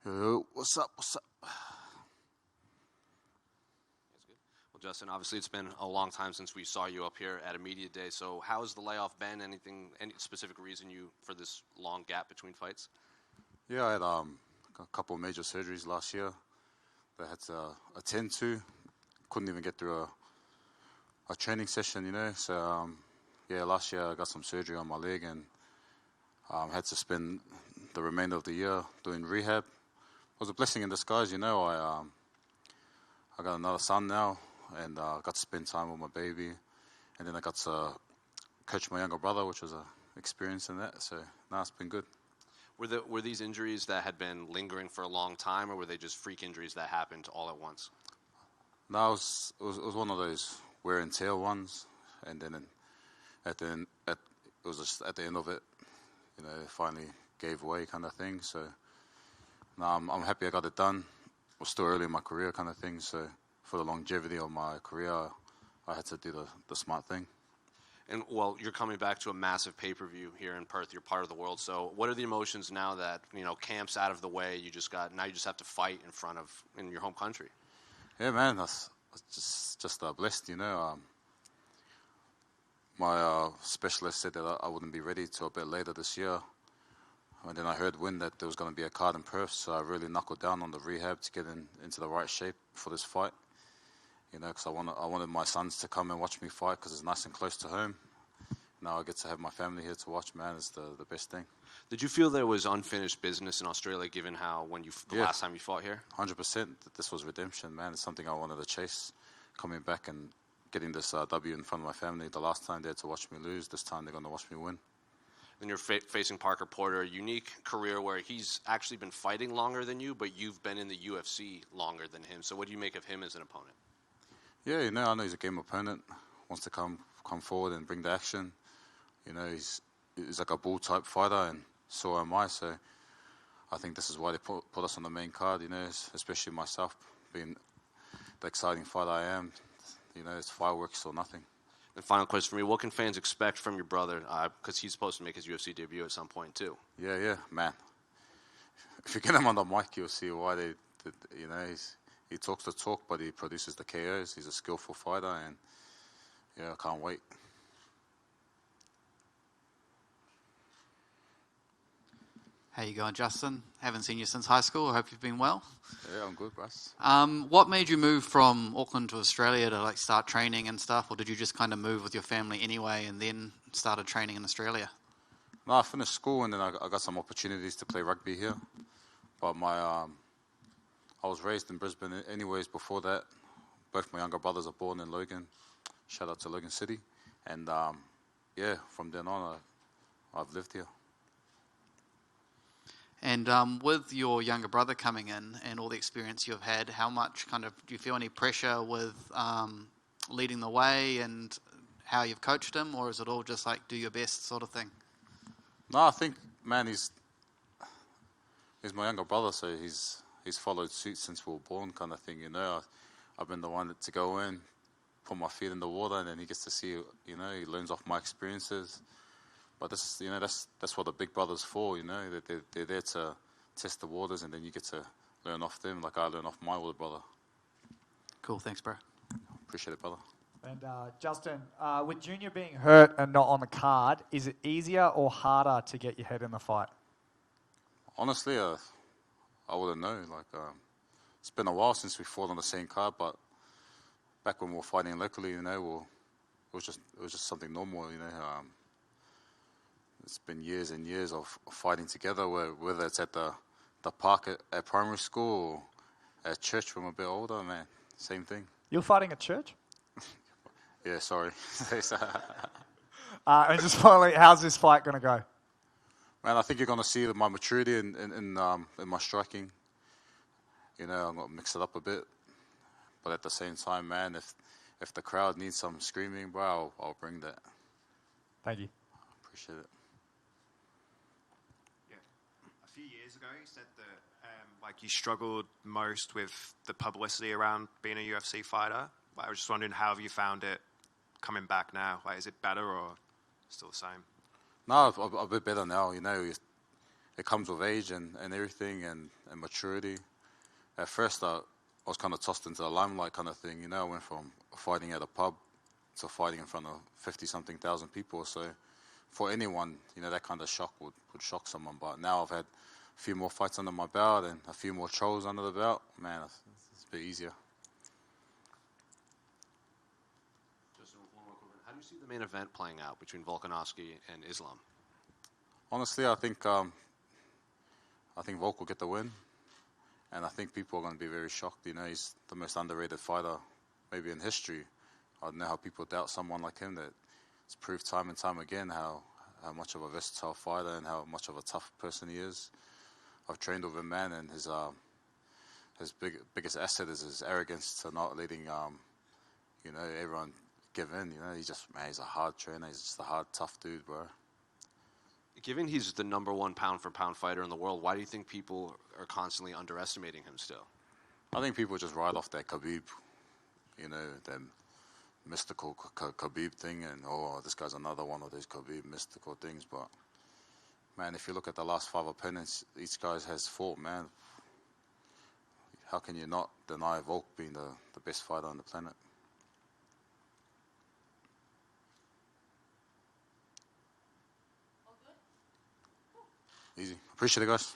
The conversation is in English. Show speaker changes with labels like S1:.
S1: What's up? What's up?
S2: That's good. Well, Justin, obviously it's been a long time since we saw you up here at a media day. So how has the layoff been? Any specific reason for this long gap between fights?
S1: Yeah, I had a couple of major surgeries last year that I had to attend to. Couldn't even get through a training session, So, last year I got some surgery on my leg and had to spend the remainder of the year doing rehab. It was a blessing in disguise, I got another son now, and got to spend time with my baby, and then I got to coach my younger brother, which was an experience in that. So now it's been good.
S2: Were these injuries that had been lingering for a long time, or were they just freak injuries that happened all at once?
S1: No, it was one of those wear and tear ones, and then it was just at the end of it, it finally gave way, kind of thing. So now I'm happy I got it done. It was still early in my career, kind of thing. So for the longevity of my career, I had to do the smart thing.
S2: And, well, you're coming back to a massive pay-per-view here in Perth. You're part of the world. So what are the emotions now that, camp's out of the way? Now you just have to fight in your home country.
S1: Yeah, man, that's just blessed, My specialist said that I wouldn't be ready till a bit later this year. And then I heard that there was going to be a card in Perth, so I really knuckled down on the rehab to get into the right shape for this fight. Because I wanted my sons to come and watch me fight because it's nice and close to home. Now I get to have my family here to watch, man. It's the best thing.
S2: Did you feel there was unfinished business in Australia, given how last time you fought here?
S1: 100%. This was redemption, man. It's something I wanted to chase, coming back and getting this W in front of my family. The last time they had to watch me lose. This time they're going to watch me win.
S2: Then you're facing Parker Porter, a unique career where he's actually been fighting longer than you, but you've been in the UFC longer than him. So what do you make of him as an opponent?
S1: Yeah, I know he's a game opponent. Wants to come forward and bring the action. He's like a bull type fighter, and so am I. So I think this is why they put us on the main card. Especially myself being the exciting fighter I am. It's fireworks or nothing.
S2: And final question for me: what can fans expect from your brother? Because he's supposed to make his UFC debut at some point too.
S1: Yeah, man. If you get him on the mic, you'll see why they. He talks the talk, but he produces the KOs. He's a skillful fighter, and I can't wait.
S3: How you going, Justin? Haven't seen you since high school. I hope you've been well.
S1: Yeah, I'm good, Russ.
S3: What made you move from Auckland to Australia to start training and stuff, or did you just kind of move with your family anyway and then started training in Australia?
S1: No, I finished school and then I got some opportunities to play rugby here, but I was raised in Brisbane anyways before that. Both my younger brothers are born in Logan. Shout out to Logan City. And, from then on, I've lived here.
S3: And with your younger brother coming in and all the experience you've had, how much do you feel any pressure with leading the way and how you've coached him, or is it all just do your best sort of thing?
S1: No, I think, man, he's my younger brother, so he's followed suit since we were born, kind of thing. I've been the one to go in, put my feet in the water, and then he gets to see. He learns off my experiences. But this is, that's what the big brother's for. They're there to test the waters, and then you get to learn off them, like I learn off my older brother.
S3: Cool, thanks, bro.
S1: Appreciate it, brother.
S4: And Justin, with Junior being hurt and not on the card, is it easier or harder to get your head in the fight?
S1: Honestly, I wouldn't know. It's been a while since we fought on the same card, but back when we were fighting locally, it was just something normal. It's been years and years of fighting together, whether it's at the park at primary school or at church when we're a bit older, man. Same thing.
S4: You're fighting at church?
S1: Yeah, sorry.
S4: And just finally, how's this fight going to go?
S1: Man, I think you're going to see my maturity in my striking. I'm going to mix it up a bit. But at the same time, man, if the crowd needs some screaming, bro, I'll bring that.
S4: Thank you.
S1: Appreciate it.
S5: Yeah. A few years ago, you said that you struggled most with the publicity around being a UFC fighter. I was just wondering, how have you found it coming back now? Is it better or still the same?
S1: No, a bit better now. it comes with age and everything and maturity. At first, I was kind of tossed into the limelight kind of thing. I went from fighting at a pub to fighting in front of 50-something thousand people. So for anyone, that kind of shock would shock someone. But now I've had a few more fights under my belt and a few more shows under the belt. Man, it's a bit easier.
S2: Just one more quick one. How do you see the main event playing out between Volkanovski and Islam?
S1: Honestly, I think Volk will get the win. And I think people are going to be very shocked. He's the most underrated fighter maybe in history. I don't know how people doubt someone like him that's proved time and time again how much of a versatile fighter and how much of a tough person he is. I've trained with him, man, and his biggest asset is his arrogance to not letting everyone give in. He's a hard trainer. He's just a hard, tough dude, bro.
S2: Given he's the number one pound-for-pound fighter in the world, why do you think people are constantly underestimating him still?
S1: I think people just ride off that Khabib, that mystical Khabib thing, and, this guy's another one of those Khabib mystical things. But, man, if you look at the last 5 opponents each guy has fought, man, how can you not deny Volk being the best fighter on the planet? Easy. Appreciate it, guys.